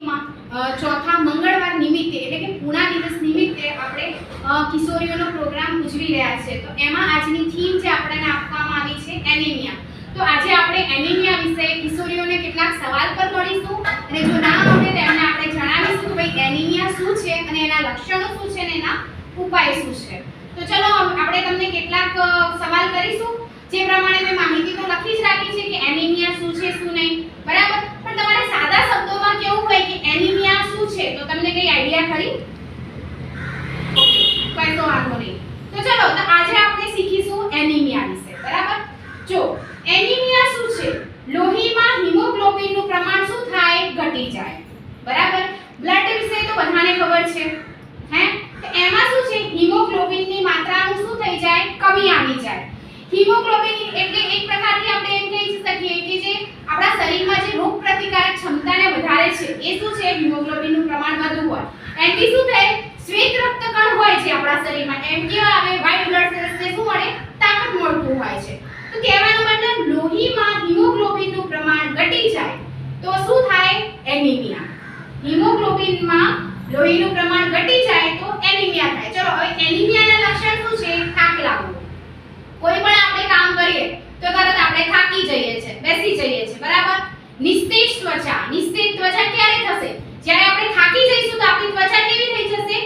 ચોથા મંગળવાર નિમિત્તે એટલે કે પૂર્ણા દિવસ નિમિત્તે આપણે કિશોરીઓનો પ્રોગ્રામ ઉજવી રહ્યા છે. તો એમાં આજની થીમ જે આપણને આપવામાં આવી છે એનિમિયા. તો આજે આપણે એનિમિયા વિશે કિશોરીઓને કેટલાક સવાલ પર મળીશું અને જો ના આવડે તેમને આપણે જણાવીશું કે ભાઈ એનિમિયા શું છે અને એના લક્ષણો શું છે અને એના ઉપાય શું છે. તો ચલો આપણે તમને કેટલાક સવાલ કરીશું. જે પ્રમાણે મેં માહિતી તો લખી જ રાખી છે કે એનિમિયા શું છે શું નહીં, બરાબર. પણ તમારે સાદા શબ્દોમાં કેવું હોય કે એનિમિયા શું છે તો તમને કઈ આઈડિયા ખરી? કોઈ તો વાંધો નહીં. તો ચલો તો આજે આપણે શીખીશું એનિમિયા વિશે, બરાબર. જો એનિમિયા શું છે, લોહીમાં હિમોગ્લોબિનનું પ્રમાણ શું થાય, ઘટી જાય, બરાબર. બ્લડ વિશે તો બધાને ખબર છે, હે. તો એમાં શું છે, હિમોગ્લોબિનની માત્રાનું શું થઈ જાય, કમી આવી જાય. હિમોગ્લોબિન એટલે એક પ્રકારની આપણે એમ કહી શકીએ કે જે આપણા શરીરમાં જે રોગ પ્રતિકારક ક્ષમતાને વધારે છે એ શું છે, હિમોગ્લોબિનનું પ્રમાણ વધુ હોય. એનાથી શું થાય, શ્વેત રક્તકણ હોય છે આપણા શરીરમાં, એમ કેવા આવે વ્હાઇટ બ્લડ સેલ્સને શું મળે, તાકાત મળતું હોય છે. તો કહેવાનો મતલબ લોહીમાં હિમોગ્લોબિનનું પ્રમાણ ઘટી જાય તો શું થાય, એનિમિયા. હિમોગ્લોબિનમાં લોહીનું પ્રમાણ ઘટી જાય તો એનિમિયા થાય. ચલો હવે એનિમિયાના લક્ષણ શું છે, થાક લાગવો. કોઈ પણ આપણે કામ કરીએ તો તરત આપણે થાકી જઈએ છે, બેસી જઈએ છે, બરાબર. નિસ્તેજ ત્વચા. નિસ્તેજ ત્વચા ક્યારે થશે, જ્યારે આપણે થાકી જઈશું તો આપણી ત્વચા કેવી થઈ જશે,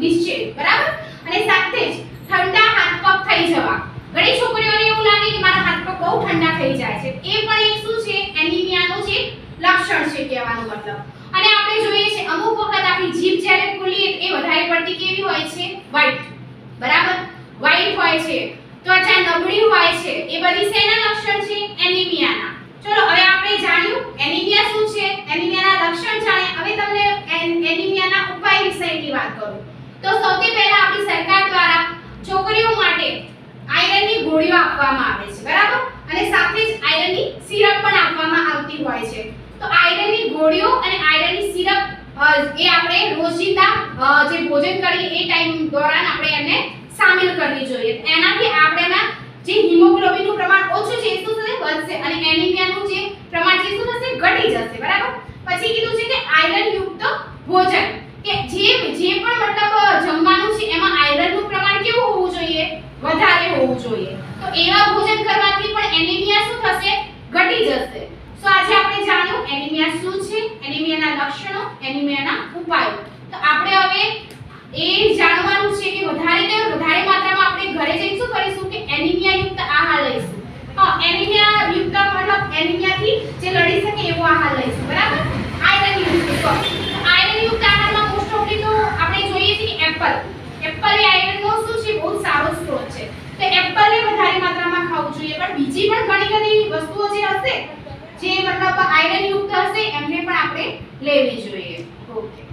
નિશ્ચેત, બરાબર. અને સાથે જ ઠંડા હાથ પગ થઈ જવા. ઘણી છોકરીઓને એવું લાગે કે મારા હાથ પગ બહુ ઠંડા થઈ જાય છે, એ પણ એક શું છે, એનિમિયાનું જે લક્ષણ છે કહેવાનો મતલબ. અને આપણે જોઈએ છે અમુક વખત આપણી જીભ જ્યારે ખુલીએ એ વધારે પડતી કેવી હોય છે, વ્હાઇટ, બરાબર, વ્હાઇટ હોય છે. ત્વચા નબળી હોય છે. એ બધી શેના લક્ષણ છે, એનિમિયાના. ચલો હવે આપણે જાણ્યું એનિમિયા શું છે, એનિમિયાના લક્ષણ જાણ્યા. હવે તમને એનિમિયાના ઉપાય વિશેની વાત કરું તો સૌથી પહેલા આપણી સરકાર દ્વારા છોકરીઓ માટે આયરનની ગોળીઓ આપવામાં આવે છે, બરાબર. અને સાથે જ આયરનની સિરપ પણ આપવામાં આવતી હોય છે. તો આયરનની ગોળીઓ અને આયરનની સિરપ એ આપણે રોજિંદા જે ભોજન કરીએ એ ટાઈમ દોરાન આપણે એને શામિલ કરવી જોઈએ. એનાથી આપણેના જે હિમોગ્લોબિનનું પ્રમાણ ઓછું છે એ શું થશે, વધશે અને એનિમિયાનું જે પ્રમાણ છે શું થશે, ઘટી જશે, બરાબર. પછી કીધું છે કે આયરન યુક્ત ભોજન, કે જે પણ મતલબ જમવાનું છે એમાં આયરનનું પ્રમાણ કેવું હોવું જોઈએ, વધારે હોવું જોઈએ. તો એવા ભોજન કરવાથી પણ એનિમિયા શું થશે, ઘટી જશે. સો આજે આપણે જાણ્યું એનિમિયા શું છે, એનિમિયાના લક્ષણો, એનિમિયાના ઉપાયો. તો આપણે હવે એ જાણવાનું છે કે વધારે માત્રામાં આપણે ઘરે જઈને શું કરીશું કે એનિમિયા યુક્ત આહાર લઈશું. એનિમિયા યુક્ત મતલબ એનિમિયાથી જે લડી શકે એવો આહાર લઈશું, બરાબર. આયરન યુક્ત આયરન યુક્ત આહારમાં મોસ્ટ ઓફલી તો આપણે જોઈએ છીએ કે એપલ એ આયરનનો શું છે, બહુ સારો સ્ત્રોત છે. તો એપલને વધારે માત્રામાં ખાવું જોઈએ. પણ બીજી પણ ઘણી બધી વસ્તુઓ જે હશે જે મતલબ આયરન યુક્ત હશે એમને પણ આપણે લેવી જોઈએ. ઓકે.